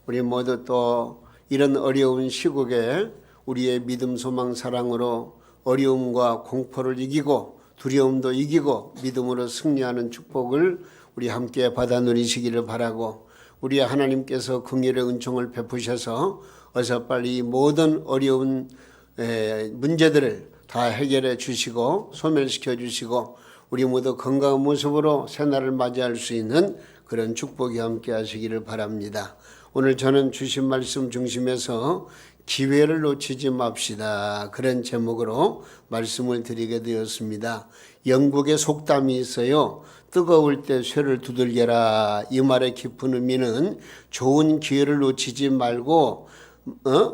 우리 모두 또 이런 어려운 시국에 우리의 믿음, 소망, 사랑으로 어려움과 공포를 이기고 두려움도 이기고 믿음으로 승리하는 축복을 우리 함께 받아 누리시기를 바라고, 우리 하나님께서 긍휼의 은총을 베푸셔서 어서 빨리 모든 어려운 문제들을 다 해결해 주시고 소멸시켜 주시고 우리 모두 건강한 모습으로 새날을 맞이할 수 있는 그런 축복이 함께 하시기를 바랍니다. 오늘 저는 주신 말씀 중심에서 기회를 놓치지 맙시다, 그런 제목으로 말씀을 드리게 되었습니다. 영국의 속담이 있어요. 뜨거울 때 쇠를 두들겨라. 이 말의 깊은 의미는 좋은 기회를 놓치지 말고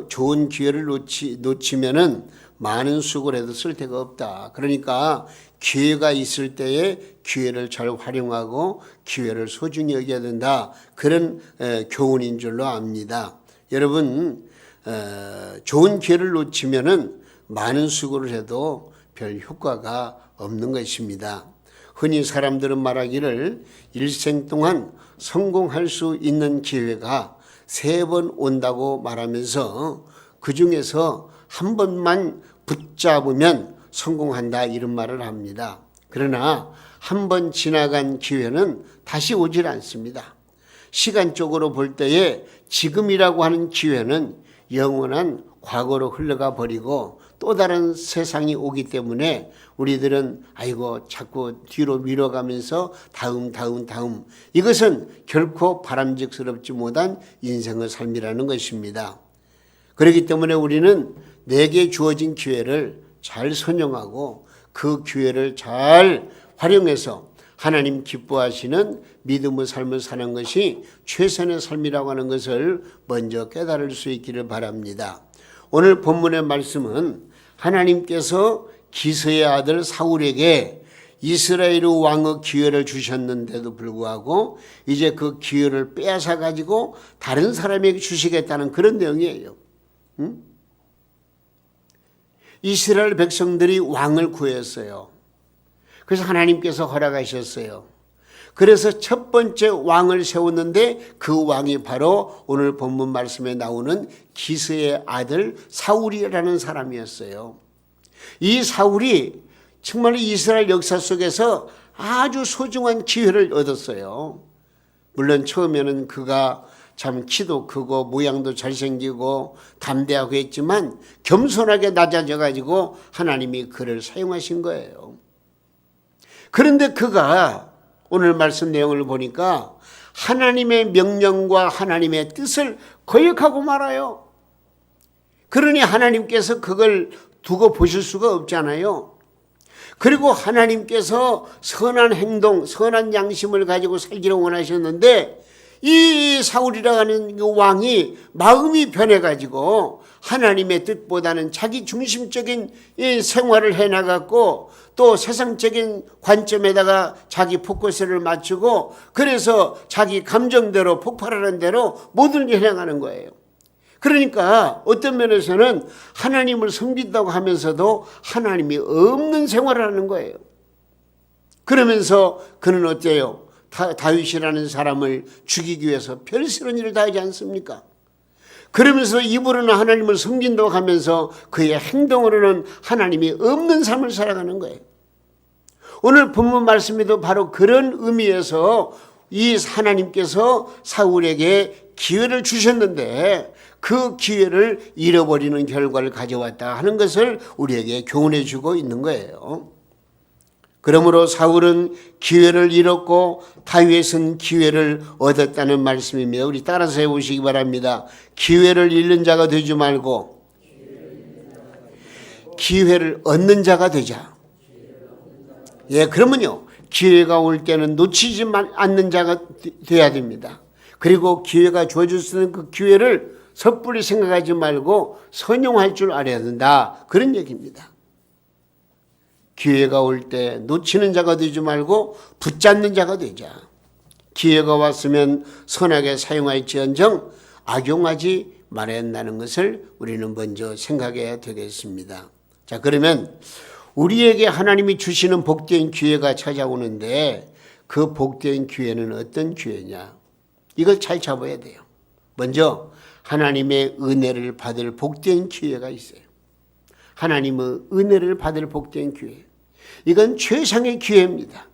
좋은 기회를 놓치면은 많은 수고를 해도 쓸데가 없다. 그러니까 기회가 있을 때에 기회를 잘 활용하고 기회를 소중히 여겨야 된다. 그런 교훈인 줄로 압니다. 여러분, 좋은 기회를 놓치면은 많은 수고를 해도 별 효과가 없는 것입니다. 흔히 사람들은 말하기를 일생 동안 성공할 수 있는 기회가 3번 온다고 말하면서 그 중에서 한 번만 붙잡으면 성공한다, 이런 말을 합니다. 그러나 한 번 지나간 기회는 다시 오질 않습니다. 시간적으로 볼 때에 지금이라고 하는 기회는 영원한 과거로 흘러가 버리고 또 다른 세상이 오기 때문에 우리들은 아이고 자꾸 뒤로 밀어가면서 다음 이것은 결코 바람직스럽지 못한 인생의 삶이라는 것입니다. 그렇기 때문에 우리는 내게 주어진 기회를 잘 선용하고 그 기회를 잘 활용해서 하나님 기뻐하시는 믿음의 삶을 사는 것이 최선의 삶이라고 하는 것을 먼저 깨달을 수 있기를 바랍니다. 오늘 본문의 말씀은 하나님께서 기스의 아들 사울에게 이스라엘 왕의 기회를 주셨는데도 불구하고 이제 그 기회를 빼앗아 가지고 다른 사람에게 주시겠다는 그런 내용이에요. 이스라엘 백성들이 왕을 구했어요. 그래서 하나님께서 허락하셨어요. 그래서 첫 번째 왕을 세웠는데 그 왕이 바로 오늘 본문 말씀에 나오는 기스의 아들 사울이라는 사람이었어요. 이 사울이 정말 이스라엘 역사 속에서 아주 소중한 기회를 얻었어요. 물론 처음에는 그가 참 키도 크고 모양도 잘생기고 담대하고 했지만 겸손하게 낮아져 가지고 하나님이 그를 사용하신 거예요. 그런데 그가 오늘 말씀 내용을 보니까 하나님의 명령과 하나님의 뜻을 거역하고 말아요. 그러니 하나님께서 그걸 두고 보실 수가 없잖아요. 그리고 하나님께서 선한 행동, 선한 양심을 가지고 살기를 원하셨는데 이 사울이라고 하는 그 왕이 마음이 변해가지고 하나님의 뜻보다는 자기 중심적인 이 생활을 해나갔고 또 세상적인 관점에다가 자기 포커스를 맞추고 그래서 자기 감정대로 폭발하는 대로 모든 걸 해나가는 거예요. 그러니까 어떤 면에서는 하나님을 섬긴다고 하면서도 하나님이 없는 생활을 하는 거예요. 그러면서 그는 어때요? 다윗이라는 사람을 죽이기 위해서 별스런 일을 다 하지 않습니까? 그러면서 입으로는 하나님을 섬긴다고 하면서 그의 행동으로는 하나님이 없는 삶을 살아가는 거예요. 오늘 본문 말씀에도 바로 그런 의미에서 이 하나님께서 사울에게 기회를 주셨는데 그 기회를 잃어버리는 결과를 가져왔다 하는 것을 우리에게 교훈해 주고 있는 거예요. 그러므로 사울은 기회를 잃었고 다윗은 기회를 얻었다는 말씀입니다. 우리 따라서 해보시기 바랍니다. 기회를 잃는 자가 되지 말고 기회를 얻는 자가 되자. 예, 그러면요, 기회가 올 때는 놓치지 않는 자가 돼야 됩니다. 그리고 기회가 주어졌으면 그 기회를 섣불리 생각하지 말고 선용할 줄 알아야 된다, 그런 얘기입니다. 기회가 올 때 놓치는 자가 되지 말고 붙잡는 자가 되자. 기회가 왔으면 선하게 사용할지언정 악용하지 말아야 한다는 것을 우리는 먼저 생각해야 되겠습니다. 자, 그러면 우리에게 하나님이 주시는 복된 기회가 찾아오는데 그 복된 기회는 어떤 기회냐? 이걸 잘 잡아야 돼요. 먼저 하나님의 은혜를 받을 복된 기회가 있어요. 하나님의 은혜를 받을 복된 기회. 이건 최상의 기회입니다.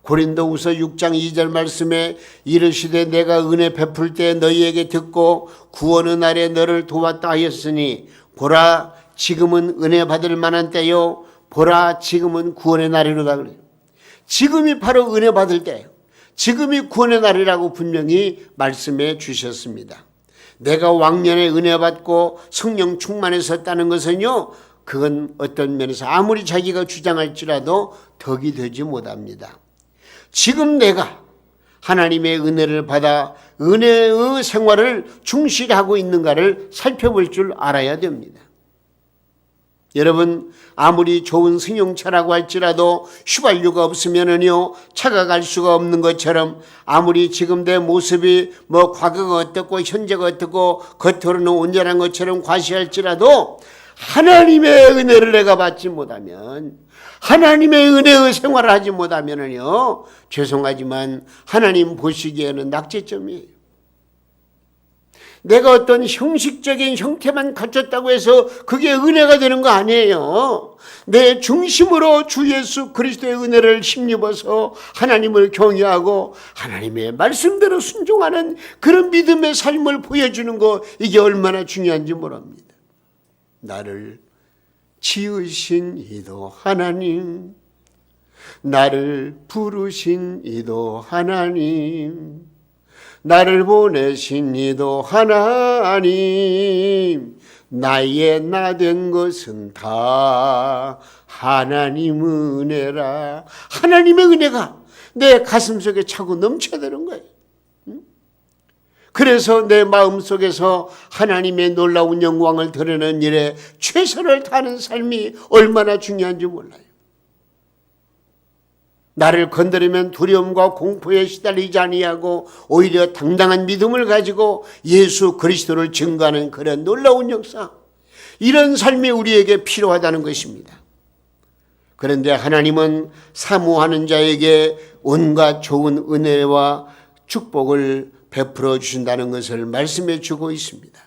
고린도후서 6장 2절 말씀에 이르시되 내가 은혜 베풀 때 너희에게 듣고 구원의 날에 너를 도왔다 하였으니 보라 지금은 은혜 받을 만한 때요 보라 지금은 구원의 날이로다 그래요. 지금이 바로 은혜 받을 때예요. 지금이 구원의 날이라고 분명히 말씀해 주셨습니다. 내가 왕년에 은혜 받고 성령 충만했었다는 것은요, 그건 어떤 면에서 아무리 자기가 주장할지라도 덕이 되지 못합니다. 지금 내가 하나님의 은혜를 받아 은혜의 생활을 충실히 하고 있는가를 살펴볼 줄 알아야 됩니다. 여러분, 아무리 좋은 승용차라고 할지라도 휘발유가 없으면은요, 차가 갈 수가 없는 것처럼 아무리 지금 내 모습이 과거가 어떻고 현재가 어떻고 겉으로는 온전한 것처럼 과시할지라도 하나님의 은혜를 내가 받지 못하면, 하나님의 은혜의 생활을 하지 못하면은요, 죄송하지만 하나님 보시기에는 낙제점이에요. 내가 어떤 형식적인 형태만 갖췄다고 해서 그게 은혜가 되는 거 아니에요. 내 중심으로 주 예수 그리스도의 은혜를 힘입어서 하나님을 경외하고 하나님의 말씀대로 순종하는 그런 믿음의 삶을 보여주는 거, 이게 얼마나 중요한지 모릅니다. 나를 지으신 이도 하나님, 나를 부르신 이도 하나님, 나를 보내신 이도 하나님, 나의 나 된 것은 다 하나님 은혜라. 하나님의 은혜가 내 가슴속에 차고 넘쳐야 되는 거예요. 그래서 내 마음속에서 하나님의 놀라운 영광을 드러내는 일에 최선을 다하는 삶이 얼마나 중요한지 몰라요. 나를 건드리면 두려움과 공포에 시달리지 아니하고 오히려 당당한 믿음을 가지고 예수 그리스도를 증거하는 그런 놀라운 역사, 이런 삶이 우리에게 필요하다는 것입니다. 그런데 하나님은 사모하는 자에게 온갖 좋은 은혜와 축복을 베풀어 주신다는 것을 말씀해 주고 있습니다.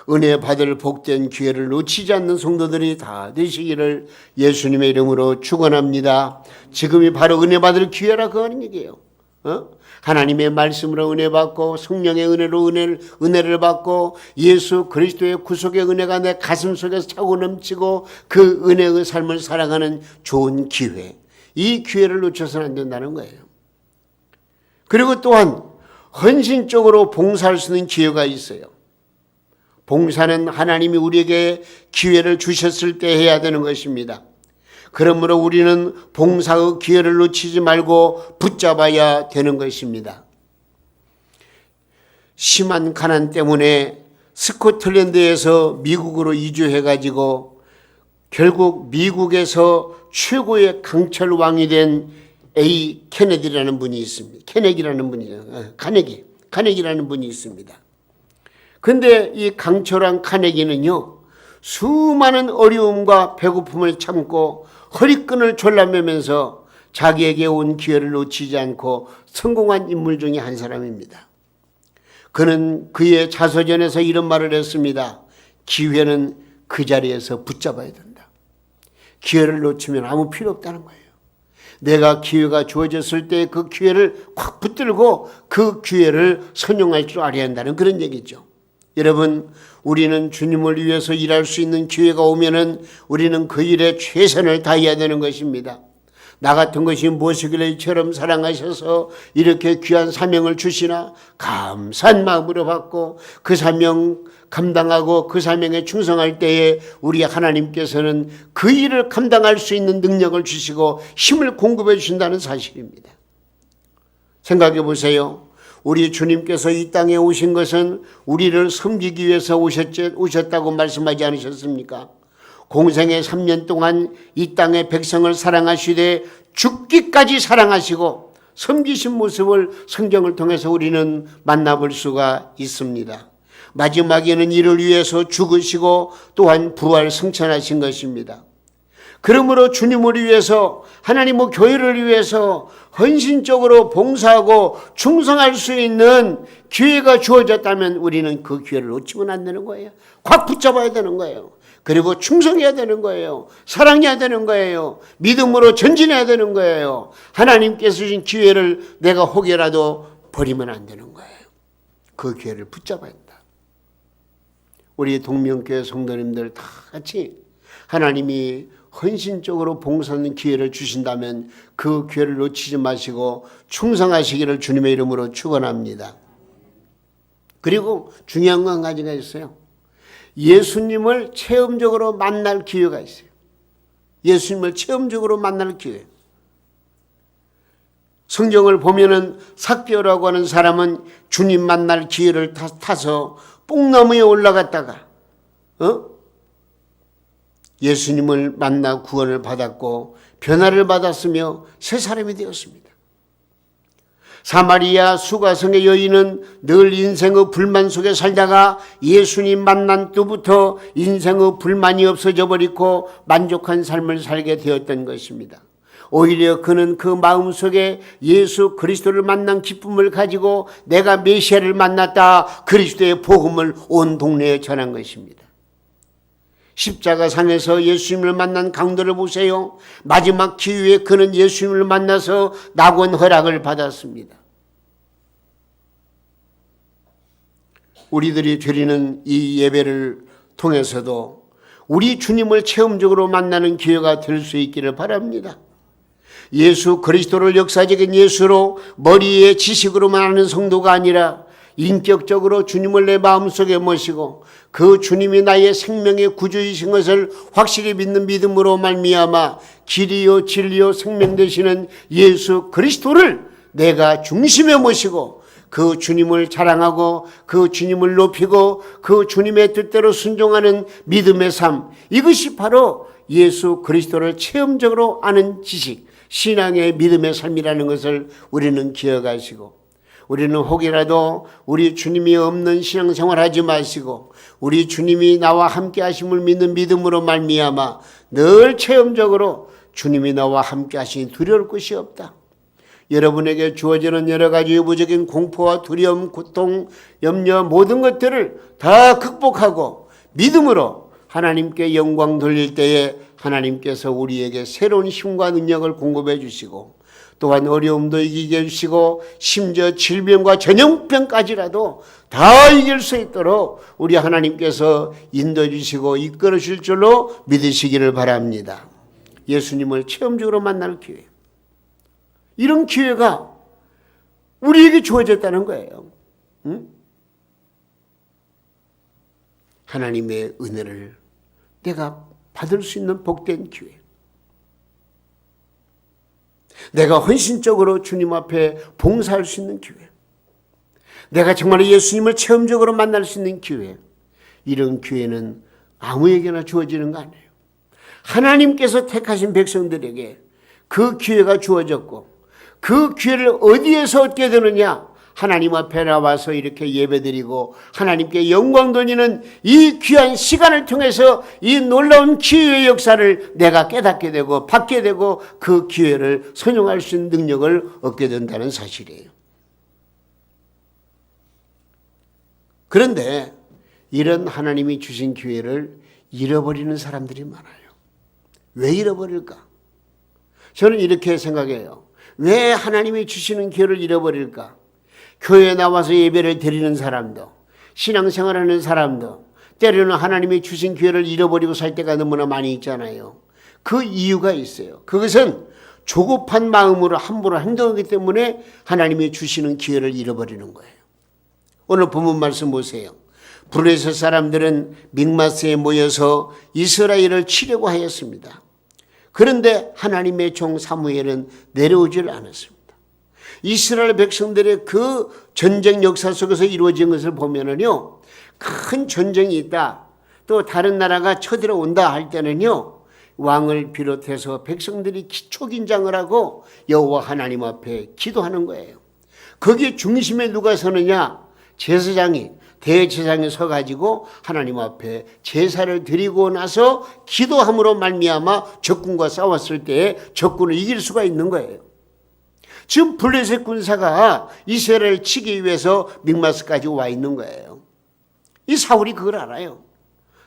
은혜 받을 복된 기회를 놓치지 않는 성도들이 다 되시기를 예수님의 이름으로 축원합니다. 지금이 바로 은혜 받을 기회라고 하는 얘기예요. 하나님의 말씀으로 은혜 받고 성령의 은혜로 은혜를 받고 예수 그리스도의 구속의 은혜가 내 가슴 속에서 차고 넘치고 그 은혜의 삶을 살아가는 좋은 기회, 이 기회를 놓쳐서는 안 된다는 거예요. 그리고 또한 헌신적으로 봉사할 수 있는 기회가 있어요. 봉사는 하나님이 우리에게 기회를 주셨을 때 해야 되는 것입니다. 그러므로 우리는 봉사의 기회를 놓치지 말고 붙잡아야 되는 것입니다. 심한 가난 때문에 스코틀랜드에서 미국으로 이주해가지고 결국 미국에서 최고의 강철 왕이 된 A. 케네디라는 분이 있습니다. 카네기라는 분이 있습니다. 근데 이 강철왕 카네기는요, 수많은 어려움과 배고픔을 참고 허리끈을 졸라매면서 자기에게 온 기회를 놓치지 않고 성공한 인물 중에 한 사람입니다. 그는 그의 자서전에서 이런 말을 했습니다. 기회는 그 자리에서 붙잡아야 된다. 기회를 놓치면 아무 필요 없다는 거예요. 내가 기회가 주어졌을 때 그 기회를 콱 붙들고 그 기회를 선용할 줄 알아야 한다는 그런 얘기죠. 여러분, 우리는 주님을 위해서 일할 수 있는 기회가 오면은 우리는 그 일에 최선을 다해야 되는 것입니다. 나 같은 것이 무엇이길래 이처럼 사랑하셔서 이렇게 귀한 사명을 주시나 감사한 마음으로 받고 그 사명 감당하고 그 사명에 충성할 때에 우리 하나님께서는 그 일을 감당할 수 있는 능력을 주시고 힘을 공급해 주신다는 사실입니다. 생각해 보세요. 우리 주님께서 이 땅에 오신 것은 우리를 섬기기 위해서 오셨다고 말씀하지 않으셨습니까? 공생의 3년 동안 이 땅의 백성을 사랑하시되 죽기까지 사랑하시고 섬기신 모습을 성경을 통해서 우리는 만나볼 수가 있습니다. 마지막에는 이를 위해서 죽으시고 또한 부활 승천하신 것입니다. 그러므로 주님을 위해서, 하나님의 교회를 위해서 헌신적으로 봉사하고 충성할 수 있는 기회가 주어졌다면 우리는 그 기회를 놓치면 안 되는 거예요. 꽉 붙잡아야 되는 거예요. 그리고 충성해야 되는 거예요. 사랑해야 되는 거예요. 믿음으로 전진해야 되는 거예요. 하나님께서 주신 기회를 내가 혹여라도 버리면 안 되는 거예요. 그 기회를 붙잡아야 한다. 우리 동명교회 성도님들 다 같이 하나님이 헌신적으로 봉사하는 기회를 주신다면 그 기회를 놓치지 마시고 충성하시기를 주님의 이름으로 축원합니다. 그리고 중요한 건 한 가지가 있어요. 예수님을 체험적으로 만날 기회가 있어요. 예수님을 체험적으로 만날 기회. 성경을 보면은 삭개오라고 하는 사람은 주님 만날 기회를 타서 뽕나무에 올라갔다가 예수님을 만나 구원을 받았고 변화를 받았으며 새 사람이 되었습니다. 사마리아 수가성의 여인은 늘 인생의 불만 속에 살다가 예수님 만난 때부터 인생의 불만이 없어져 버리고 만족한 삶을 살게 되었던 것입니다. 오히려 그는 그 마음속에 예수 그리스도를 만난 기쁨을 가지고 내가 메시아를 만났다, 그리스도의 복음을 온 동네에 전한 것입니다. 십자가상에서 예수님을 만난 강도를 보세요. 마지막 기회에 그는 예수님을 만나서 낙원 허락을 받았습니다. 우리들이 드리는 이 예배를 통해서도 우리 주님을 체험적으로 만나는 기회가 될 수 있기를 바랍니다. 예수 그리스도를 역사적인 예수로 머리의 지식으로만 아는 성도가 아니라 인격적으로 주님을 내 마음속에 모시고 그 주님이 나의 생명의 구주이신 것을 확실히 믿는 믿음으로 말미암아 길이요 진리요 생명 되시는 예수 그리스도를 내가 중심에 모시고 그 주님을 자랑하고 그 주님을 높이고 그 주님의 뜻대로 순종하는 믿음의 삶, 이것이 바로 예수 그리스도를 체험적으로 아는 지식, 신앙의 믿음의 삶이라는 것을 우리는 기억하시고, 우리는 혹이라도 우리 주님이 없는 신앙생활 하지 마시고 우리 주님이 나와 함께 하심을 믿는 믿음으로 말미암아 늘 체험적으로 주님이 나와 함께 하시니 두려울 것이 없다. 여러분에게 주어지는 여러 가지 외부적인 공포와 두려움, 고통, 염려 모든 것들을 다 극복하고 믿음으로 하나님께 영광 돌릴 때에 하나님께서 우리에게 새로운 힘과 능력을 공급해 주시고 또한 어려움도 이기게 해주시고 심지어 질병과 전염병까지라도 다 이길 수 있도록 우리 하나님께서 인도해 주시고 이끌어 주실 줄로 믿으시기를 바랍니다. 예수님을 체험적으로 만날 기회, 이런 기회가 우리에게 주어졌다는 거예요. 하나님의 은혜를 내가 받을 수 있는 복된 기회, 내가 헌신적으로 주님 앞에 봉사할 수 있는 기회, 내가 정말 예수님을 체험적으로 만날 수 있는 기회, 이런 기회는 아무에게나 주어지는 거 아니에요. 하나님께서 택하신 백성들에게 그 기회가 주어졌고 그 기회를 어디에서 얻게 되느냐? 하나님 앞에 나와서 이렇게 예배드리고 하나님께 영광 돌리는 이 귀한 시간을 통해서 이 놀라운 기회의 역사를 내가 깨닫게 되고 받게 되고 그 기회를 선용할 수 있는 능력을 얻게 된다는 사실이에요. 그런데 이런 하나님이 주신 기회를 잃어버리는 사람들이 많아요. 왜 잃어버릴까? 저는 이렇게 생각해요. 왜 하나님이 주시는 기회를 잃어버릴까? 교회에 나와서 예배를 드리는 사람도, 신앙생활하는 사람도 때로는 하나님이 주신 기회를 잃어버리고 살 때가 너무나 많이 있잖아요. 그 이유가 있어요. 그것은 조급한 마음으로 함부로 행동하기 때문에 하나님이 주시는 기회를 잃어버리는 거예요. 오늘 본문 말씀 보세요. 블레셋 사람들은 믹마스에 모여서 이스라엘을 치려고 하였습니다. 그런데 하나님의 종 사무엘은 내려오질 않았습니다. 이스라엘 백성들의 그 전쟁 역사 속에서 이루어진 것을 보면은요, 큰 전쟁이 있다, 또 다른 나라가 쳐들어온다 할 때는요, 왕을 비롯해서 백성들이 기초긴장을 하고 여호와 하나님 앞에 기도하는 거예요. 거기에 중심에 누가 서느냐? 제사장이 대제사장에 서가지고 하나님 앞에 제사를 드리고 나서 기도함으로 말미암아 적군과 싸웠을 때에 적군을 이길 수가 있는 거예요. 지금 블레셋 군사가 이스라엘을 치기 위해서 mik마스까지 와 있는 거예요. 이 사울이 그걸 알아요.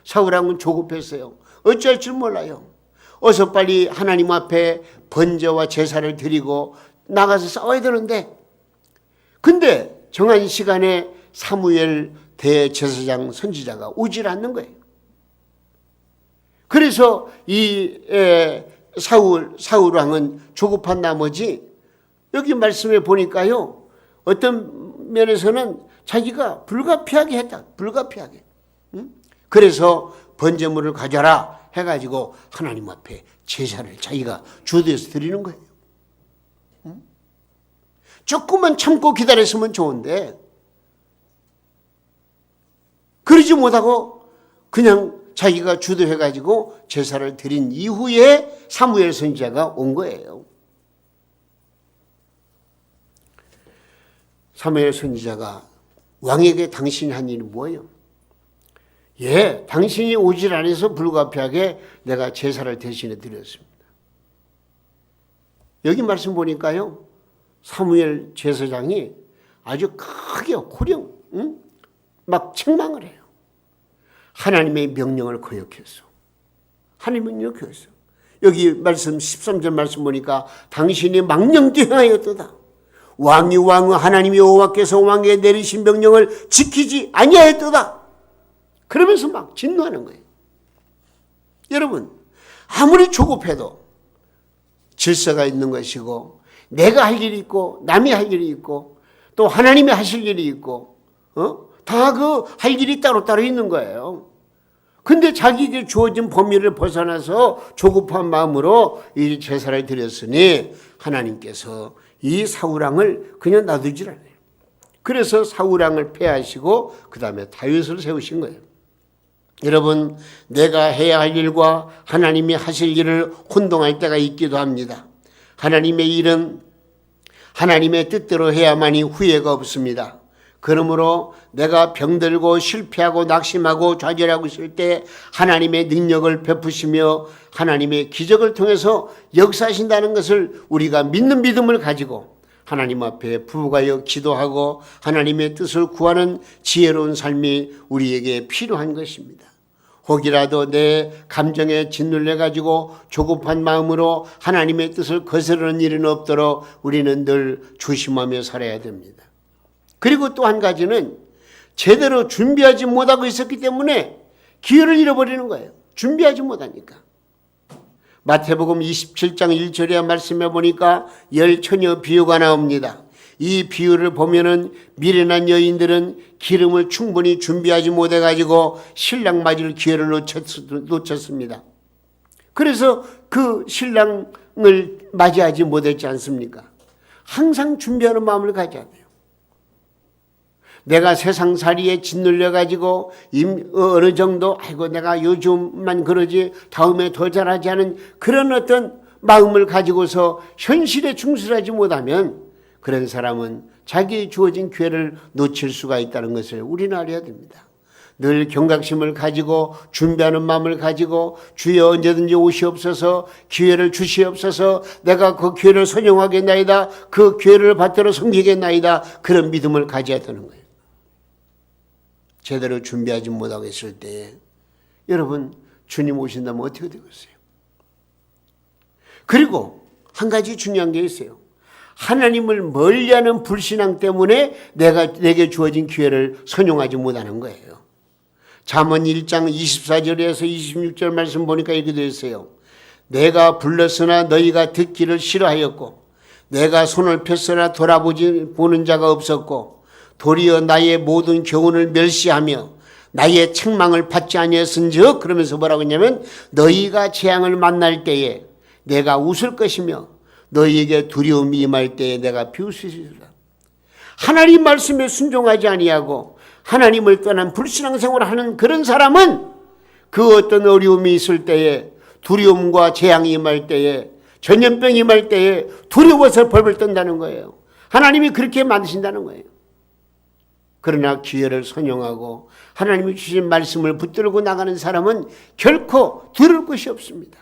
사울왕은 조급했어요. 어찌할 줄 몰라요. 어서 빨리 하나님 앞에 번제와 제사를 드리고 나가서 싸워야 되는데, 근데 정한 시간에 사무엘 대제사장 선지자가 오질 않는 거예요. 그래서 이 사울왕은 조급한 나머지 여기 말씀에 보니까요, 어떤 면에서는 자기가 불가피하게 했다. 불가피하게. 그래서 번제물을 가져라 해가지고 하나님 앞에 제사를 자기가 주도해서 드리는 거예요. 조금만 참고 기다렸으면 좋은데 그러지 못하고 그냥 자기가 주도해가지고 제사를 드린 이후에 사무엘 선지자가 온 거예요. 사무엘 선지자가 왕에게 당신이 한 일이 뭐예요? 예, 당신이 오질 않아서 불가피하게 내가 제사를 대신해 드렸습니다. 여기 말씀 보니까요, 사무엘 제사장이 아주 크게 호령, 막 책망을 해요. 하나님의 명령을 거역했어. 하나님의 명령을 거역했어. 여기 말씀 13절 말씀 보니까 당신이 망령되 행하였도다. 왕이 하나님 여호와께서 왕에게 내리신 명령을 지키지 아니하였도다. 그러면서 막 진노하는 거예요. 여러분, 아무리 조급해도 질서가 있는 것이고, 내가 할 일이 있고 남이 할 일이 있고 또 하나님이 하실 일이 있고 다 그 할 일이 따로따로 있는 거예요. 근데 자기에게 주어진 범위를 벗어나서 조급한 마음으로 이 제사를 드렸으니 하나님께서 이 사울왕을 그냥 놔두질 않아요. 그래서 사울왕을 폐하시고 그 다음에 다윗을 세우신 거예요. 여러분, 내가 해야 할 일과 하나님이 하실 일을 혼동할 때가 있기도 합니다. 하나님의 일은 하나님의 뜻대로 해야만이 후회가 없습니다. 그러므로 내가 병들고 실패하고 낙심하고 좌절하고 있을 때 하나님의 능력을 베푸시며 하나님의 기적을 통해서 역사하신다는 것을 우리가 믿는 믿음을 가지고 하나님 앞에 부부가여 기도하고 하나님의 뜻을 구하는 지혜로운 삶이 우리에게 필요한 것입니다. 혹이라도 내 감정에 짓눌려 가지고 조급한 마음으로 하나님의 뜻을 거스르는 일은 없도록 우리는 늘 조심하며 살아야 됩니다. 그리고 또 한 가지는 제대로 준비하지 못하고 있었기 때문에 기회를 잃어버리는 거예요. 준비하지 못하니까. 마태복음 27장 1절에 말씀해 보니까 열 처녀 비유가 나옵니다. 이 비유를 보면은 미련한 여인들은 기름을 충분히 준비하지 못해가지고 신랑 맞을 기회를 놓쳤습니다. 그래서 그 신랑을 맞이하지 못했지 않습니까? 항상 준비하는 마음을 가져야 돼요. 내가 세상살이에 짓눌려가지고 어느 정도 아이고 내가 요즘만 그러지 다음에 더 잘하지 않은 그런 어떤 마음을 가지고서 현실에 충실하지 못하면 그런 사람은 자기의 주어진 기회를 놓칠 수가 있다는 것을 우리는 알아야 됩니다. 늘 경각심을 가지고 준비하는 마음을 가지고 주여 언제든지 오시옵소서, 기회를 주시옵소서, 내가 그 기회를 선용하겠나이다, 그 기회를 받들어 섬기겠나이다, 그런 믿음을 가져야 되는 거예요. 제대로 준비하지 못하고 있을 때에 여러분 주님 오신다면 어떻게 되겠어요? 그리고 한 가지 중요한 게 있어요. 하나님을 멀리하는 불신앙 때문에 내게 주어진 기회를 선용하지 못하는 거예요. 잠언 1장 24절에서 26절 말씀 보니까 이렇게 되어 있어요. 내가 불렀으나 너희가 듣기를 싫어하였고 내가 손을 폈으나 보는 자가 없었고 도리어 나의 모든 교훈을 멸시하며 나의 책망을 받지 아니했은즉, 그러면서 뭐라고 했냐면 너희가 재앙을 만날 때에 내가 웃을 것이며 너희에게 두려움이 임할 때에 내가 비웃으리라. 하나님 말씀에 순종하지 아니하고 하나님을 떠난 불신앙생활을 하는 그런 사람은 그 어떤 어려움이 있을 때에, 두려움과 재앙이 임할 때에, 전염병이 임할 때에 두려워서 벌벌 떤다는 거예요. 하나님이 그렇게 만드신다는 거예요. 그러나 기회를 선용하고 하나님이 주신 말씀을 붙들고 나가는 사람은 결코 들을 것이 없습니다.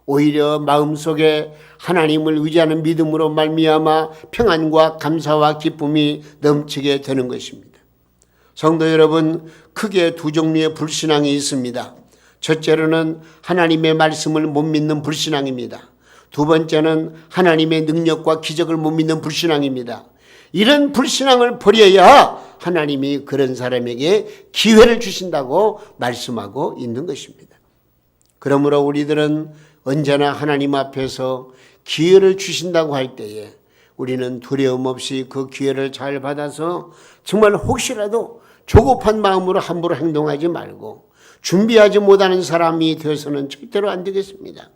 오히려 마음속에 하나님을 의지하는 믿음으로 말미암아 평안과 감사와 기쁨이 넘치게 되는 것입니다. 성도 여러분, 크게 두 종류의 불신앙이 있습니다. 첫째로는 하나님의 말씀을 못 믿는 불신앙입니다. 두 번째는 하나님의 능력과 기적을 못 믿는 불신앙입니다. 이런 불신앙을 버려야 하나님이 그런 사람에게 기회를 주신다고 말씀하고 있는 것입니다. 그러므로 우리들은 언제나 하나님 앞에서 기회를 주신다고 할 때에 우리는 두려움 없이 그 기회를 잘 받아서 정말 혹시라도 조급한 마음으로 함부로 행동하지 말고 준비하지 못하는 사람이 되어서는 절대로 안 되겠습니다.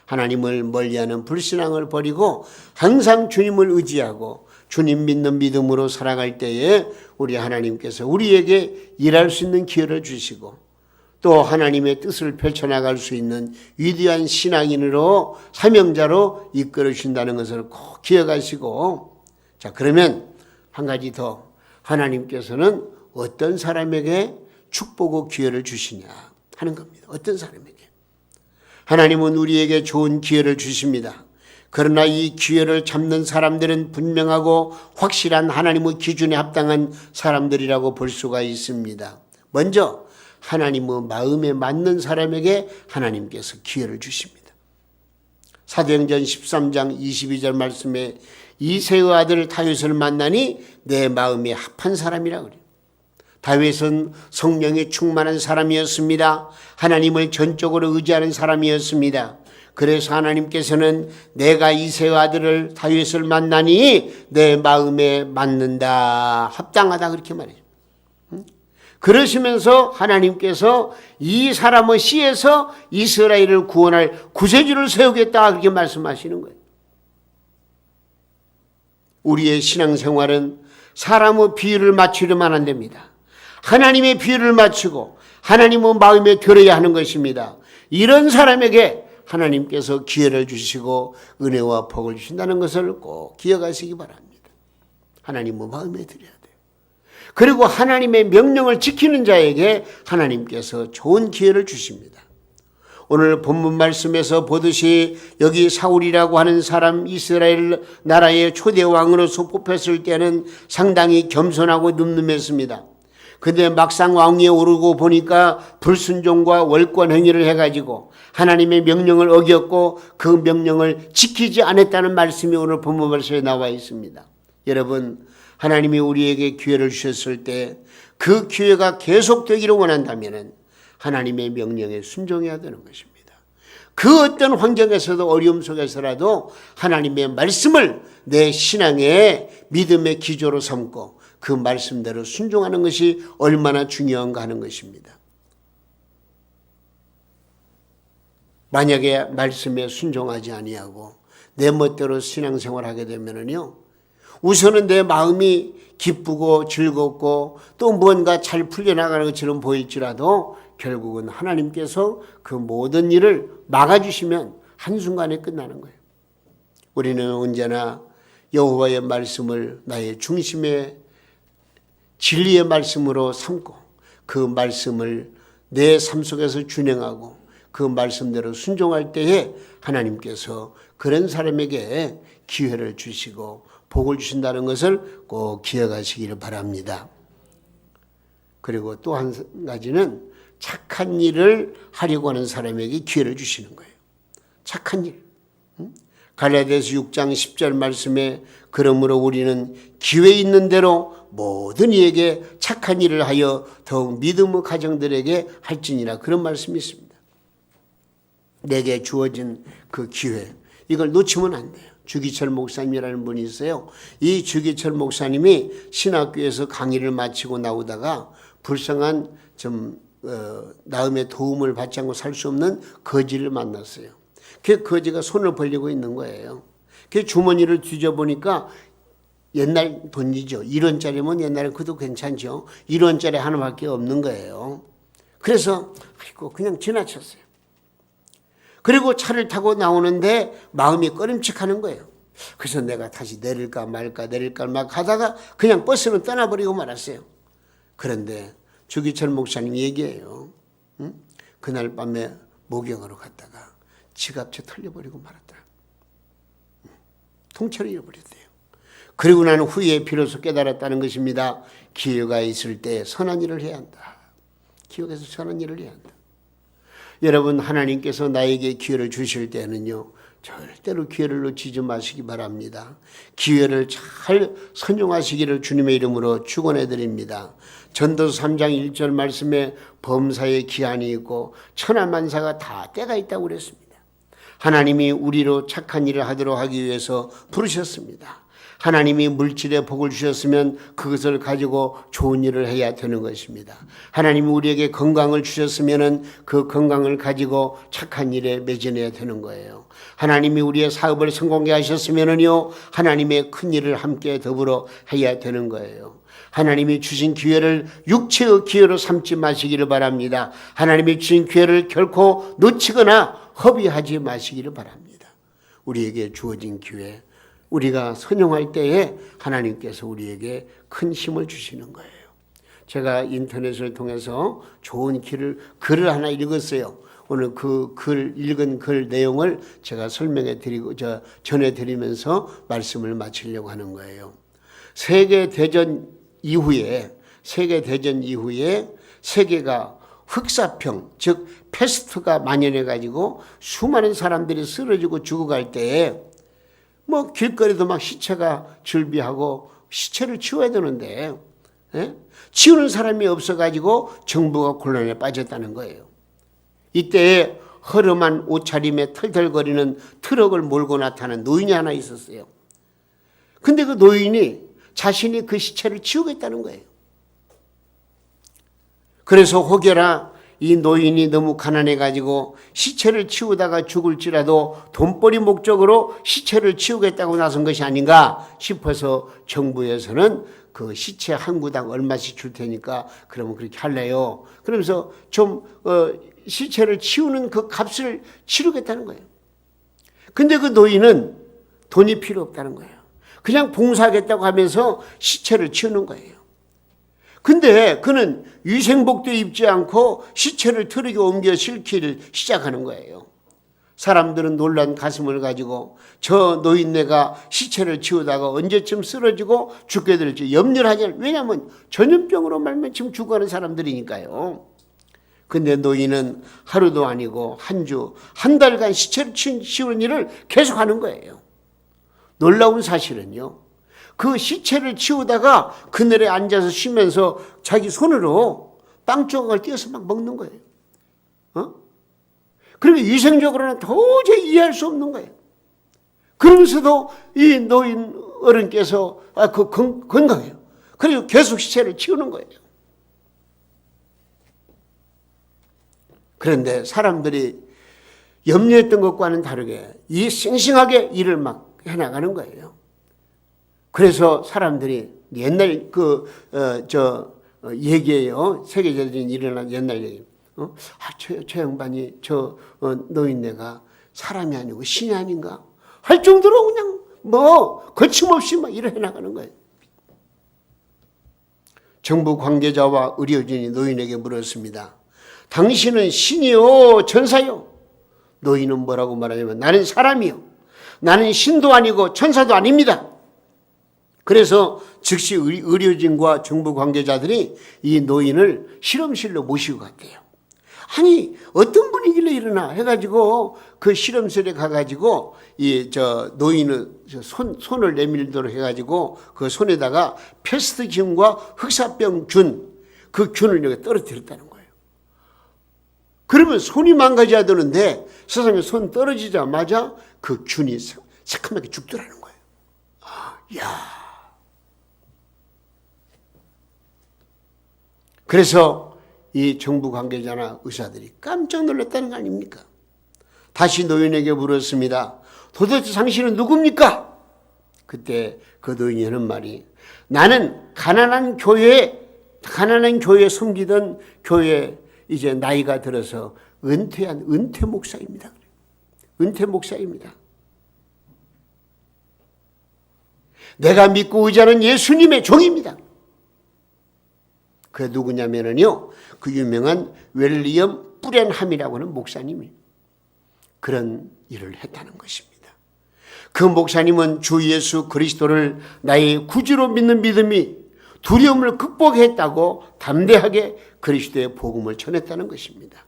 하나님을 멀리하는 불신앙을 버리고 항상 주님을 의지하고 주님 믿는 믿음으로 살아갈 때에 우리 하나님께서 우리에게 일할 수 있는 기회를 주시고 또 하나님의 뜻을 펼쳐나갈 수 있는 위대한 신앙인으로 사명자로 이끌어 주신다는 것을 꼭 기억하시고, 자, 그러면 한 가지 더, 하나님께서는 어떤 사람에게 축복과 기회를 주시냐 하는 겁니다. 어떤 사람에게. 하나님은 우리에게 좋은 기회를 주십니다. 그러나 이 기회를 잡는 사람들은 분명하고 확실한 하나님의 기준에 합당한 사람들이라고 볼 수가 있습니다. 먼저 하나님의 마음에 맞는 사람에게 하나님께서 기회를 주십니다. 사도행전 13장 22절 말씀에 이새의 아들 다윗을 만나니 내 마음에 합한 사람이라 그래요. 다윗은 성령에 충만한 사람이었습니다. 하나님을 전적으로 의지하는 사람이었습니다. 그래서 하나님께서는 내가 이새의 아들을 다윗을 만나니 내 마음에 맞는다, 합당하다 그렇게 말해요. 그러시면서 하나님께서 이 사람의 씨에서 이스라엘을 구원할 구세주를 세우겠다 그렇게 말씀하시는 거예요. 우리의 신앙생활은 사람의 비유를 맞추려면 안 됩니다. 하나님의 비유를 맞추고 하나님의 마음에 들어야 하는 것입니다. 이런 사람에게 하나님께서 기회를 주시고 은혜와 복을 주신다는 것을 꼭 기억하시기 바랍니다. 하나님의 마음에 들어야 돼요. 그리고 하나님의 명령을 지키는 자에게 하나님께서 좋은 기회를 주십니다. 오늘 본문 말씀에서 보듯이 여기 사울이라고 하는 사람, 이스라엘 나라의 초대 왕으로서 뽑혔을 때는 상당히 겸손하고 늠름했습니다. 근데 막상 왕위에 오르고 보니까 불순종과 월권 행위를 해가지고 하나님의 명령을 어겼고 그 명령을 지키지 않았다는 말씀이 오늘 본문 말씀에 나와 있습니다. 여러분, 하나님이 우리에게 기회를 주셨을 때 그 기회가 계속되기를 원한다면 하나님의 명령에 순종해야 되는 것입니다. 그 어떤 환경에서도 어려움 속에서라도 하나님의 말씀을 내 신앙의 믿음의 기조로 삼고 그 말씀대로 순종하는 것이 얼마나 중요한가 하는 것입니다. 만약에 말씀에 순종하지 아니하고 내 멋대로 신앙생활하게 되면은요, 우선은 내 마음이 기쁘고 즐겁고 또 뭔가 잘 풀려나가는 것처럼 보일지라도 결국은 하나님께서 그 모든 일을 막아주시면 한순간에 끝나는 거예요. 우리는 언제나 여호와의 말씀을 나의 중심의 진리의 말씀으로 삼고 그 말씀을 내 삶 속에서 준행하고 그 말씀대로 순종할 때에 하나님께서 그런 사람에게 기회를 주시고 복을 주신다는 것을 꼭 기억하시기를 바랍니다. 그리고 또 한 가지는 착한 일을 하려고 하는 사람에게 기회를 주시는 거예요. 착한 일. 갈라디아서 6장 10절 말씀에 그러므로 우리는 기회 있는 대로 모든 이에게 착한 일을 하여 더욱 믿음의 가정들에게 할지니라, 그런 말씀이 있습니다. 내게 주어진 그 기회, 이걸 놓치면 안 돼요. 주기철 목사님이라는 분이 있어요. 이 주기철 목사님이 신학교에서 강의를 마치고 나오다가 불쌍한 나음의 도움을 받지 않고 살 수 없는 거지를 만났어요. 그 거지가 손을 벌리고 있는 거예요. 그 주머니를 뒤져보니까 옛날 돈이죠. 1원짜리면 옛날에 그도 괜찮죠. 1원짜리 하나밖에 없는 거예요. 그래서 그냥 지나쳤어요. 그리고 차를 타고 나오는데 마음이 꺼림칙하는 거예요. 그래서 내가 다시 내릴까 말까 막 하다가 그냥 버스는 떠나버리고 말았어요. 그런데 주기철 목사님이 얘기해요. 응? 그날 밤에 목욕하러 갔다가 지갑채 털려버리고 말았다. 통째로 잃어버렸대요. 그리고 나는 후에 비로소 깨달았다는 것입니다. 기회가 있을 때 선한 일을 해야 한다. 기회에서 선한 일을 해야 한다. 여러분, 하나님께서 나에게 기회를 주실 때는요, 절대로 기회를 놓치지 마시기 바랍니다. 기회를 잘 선용하시기를 주님의 이름으로 축원해 드립니다. 전도서 3장 1절 말씀에 범사에 기한이 있고 천하만사가 다 때가 있다고 그랬습니다. 하나님이 우리로 착한 일을 하도록 하기 위해서 부르셨습니다. 하나님이 물질의 복을 주셨으면 그것을 가지고 좋은 일을 해야 되는 것입니다. 하나님이 우리에게 건강을 주셨으면 그 건강을 가지고 착한 일에 매진해야 되는 거예요. 하나님이 우리의 사업을 성공하게 하셨으면요, 하나님의 큰 일을 함께 더불어 해야 되는 거예요. 하나님이 주신 기회를 육체의 기회로 삼지 마시기를 바랍니다. 하나님이 주신 기회를 결코 놓치거나 허비하지 마시기를 바랍니다. 우리에게 주어진 기회, 우리가 선용할 때에 하나님께서 우리에게 큰 힘을 주시는 거예요. 제가 인터넷을 통해서 좋은 글을 하나 읽었어요. 오늘 그 읽은 글 내용을 제가 전해드리면서 말씀을 마치려고 하는 거예요. 세계대전 이후에 세계가 흑사병, 즉 패스트가 만연해가지고 수많은 사람들이 쓰러지고 죽어갈 때에 길거리도 막 시체가 즐비하고 시체를 치워야 되는데, 치우는 사람이 없어가지고 정부가 곤란에 빠졌다는 거예요. 이때에 허름한 옷차림에 털털거리는 트럭을 몰고 나타난 노인이 하나 있었어요. 근데 그 노인이 자신이 그 시체를 치우겠다는 거예요. 그래서 혹여나 이 노인이 너무 가난해가지고 시체를 치우다가 죽을지라도 돈벌이 목적으로 시체를 치우겠다고 나선 것이 아닌가 싶어서 정부에서는 그 시체 한 구당 얼마씩 줄 테니까 그러면 그렇게 할래요. 그러면서 좀 시체를 치우는 그 값을 치르겠다는 거예요. 근데 그 노인은 돈이 필요 없다는 거예요. 그냥 봉사하겠다고 하면서 시체를 치우는 거예요. 근데 그는 위생복도 입지 않고 시체를 트럭에 옮겨 싣기를 시작하는 거예요. 사람들은 놀란 가슴을 가지고 저 노인네가 시체를 치우다가 언제쯤 쓰러지고 죽게 될지 염려를 하지 않아요. 왜냐하면 전염병으로 말면 지금 죽어가는 사람들이니까요. 근데 노인은 하루도 아니고 한 주, 한 달간 시체를 치우는 일을 계속하는 거예요. 놀라운 사실은요, 그 시체를 치우다가 그늘에 앉아서 쉬면서 자기 손으로 빵 조각을 띄어서 막 먹는 거예요. 그리고 위생적으로는 도저히 이해할 수 없는 거예요. 그러면서도 이 노인 어른께서 건강해요. 그리고 계속 시체를 치우는 거예요. 그런데 사람들이 염려했던 것과는 다르게 이 싱싱하게 일을 막 해나가는 거예요. 그래서 사람들이 옛날 얘기예요. 세계적인 일어난 옛날 얘기. 저 양반이 노인네가 사람이 아니고 신이 아닌가 할 정도로 그냥 거침없이 막 일을 해나가는 거예요. 정부 관계자와 의료진이 노인에게 물었습니다. 당신은 신이요 천사요? 노인은 뭐라고 말하냐면 나는 사람이요. 나는 신도 아니고 천사도 아닙니다. 그래서 즉시 의료진과 정부 관계자들이 이 노인을 실험실로 모시고 갔대요. 아니 어떤 분이길래 일어나 해가지고 그 실험실에 가가지고 노인을 손을 내밀도록 해가지고 그 손에다가 패스트균과 흑사병 그 균을 여기 떨어뜨렸다는 거예요. 그러면 손이 망가져야 되는데 세상에 손 떨어지자마자 그 균이 새카맣게 죽더라는 거예요. 야. 그래서 이 정부 관계자나 의사들이 깜짝 놀랐다는 거 아닙니까? 다시 노인에게 물었습니다. 도대체 당신은 누굽니까? 그때 그 노인이 하는 말이 나는 가난한 교회에 섬기던 교회 이제 나이가 들어서 은퇴한 은퇴 목사입니다. 은퇴 목사입니다. 내가 믿고 의지하는 예수님의 종입니다. 그 누구냐면은요, 그 유명한 웰리엄 뿌렌함이라고 하는 목사님이 그런 일을 했다는 것입니다. 그 목사님은 주 예수 그리스도를 나의 구주로 믿는 믿음이 두려움을 극복했다고 담대하게 그리스도의 복음을 전했다는 것입니다.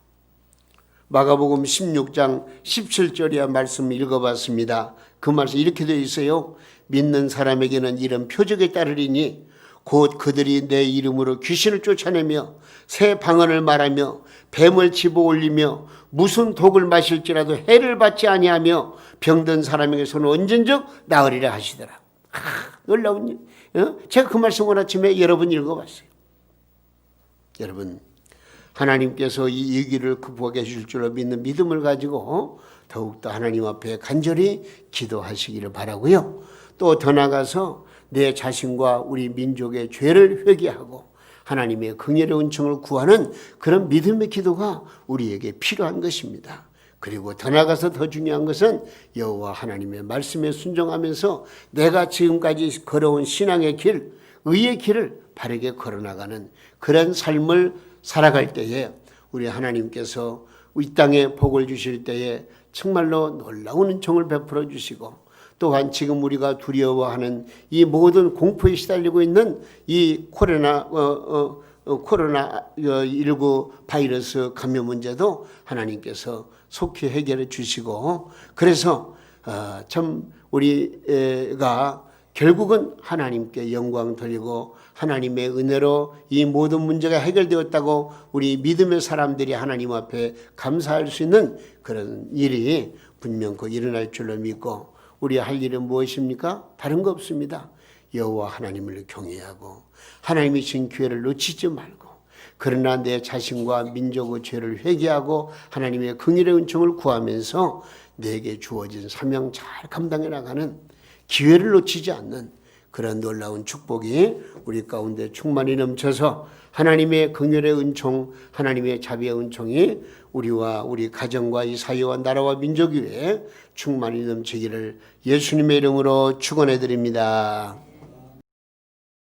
마가복음 16장 17절이야 말씀 읽어봤습니다. 그 말씀 이렇게 되어 있어요. 믿는 사람에게는 이런 표적에 따르리니 곧 그들이 내 이름으로 귀신을 쫓아내며 새 방언을 말하며 뱀을 집어 올리며 무슨 독을 마실지라도 해를 받지 아니하며 병든 사람에게서는 언젠적 나으리라 하시더라. 놀라운 일. 제가 그 말씀 오늘 아침에 여러분 읽어봤어요. 여러분, 하나님께서 이 위기를 극복해 주실 줄로 믿는 믿음을 가지고 더욱더 하나님 앞에 간절히 기도하시기를 바라고요. 또 더 나아가서 내 자신과 우리 민족의 죄를 회개하고 하나님의 긍휼의 은총을 구하는 그런 믿음의 기도가 우리에게 필요한 것입니다. 그리고 더 나아가서 더 중요한 것은 여호와 하나님의 말씀에 순종하면서 내가 지금까지 걸어온 신앙의 길, 의의 길을 바르게 걸어나가는 그런 삶을 살아갈 때에 우리 하나님께서 이 땅에 복을 주실 때에 정말로 놀라운 은총을 베풀어 주시고 또한 지금 우리가 두려워하는 이 모든 공포에 시달리고 있는 이 코로나19 바이러스 감염 문제도 하나님께서 속히 해결해 주시고 그래서 참 우리가 결국은 하나님께 영광 돌리고 하나님의 은혜로 이 모든 문제가 해결되었다고 우리 믿음의 사람들이 하나님 앞에 감사할 수 있는 그런 일이 분명히 일어날 줄로 믿고 우리 할 일은 무엇입니까? 다른 거 없습니다. 여호와 하나님을 경외하고 하나님이 주신 기회를 놓치지 말고 그러나 내 자신과 민족의 죄를 회개하고 하나님의 긍휼의 은총을 구하면서 내게 주어진 사명 잘 감당해 나가는 기회를 놓치지 않는 그런 놀라운 축복이 우리 가운데 충만히 넘쳐서 하나님의 긍휼의 은총, 하나님의 자비의 은총이 우리와 우리 가정과 이 사회와 나라와 민족 위에 충만히 넘치기를 예수님의 이름으로 축원해 드립니다.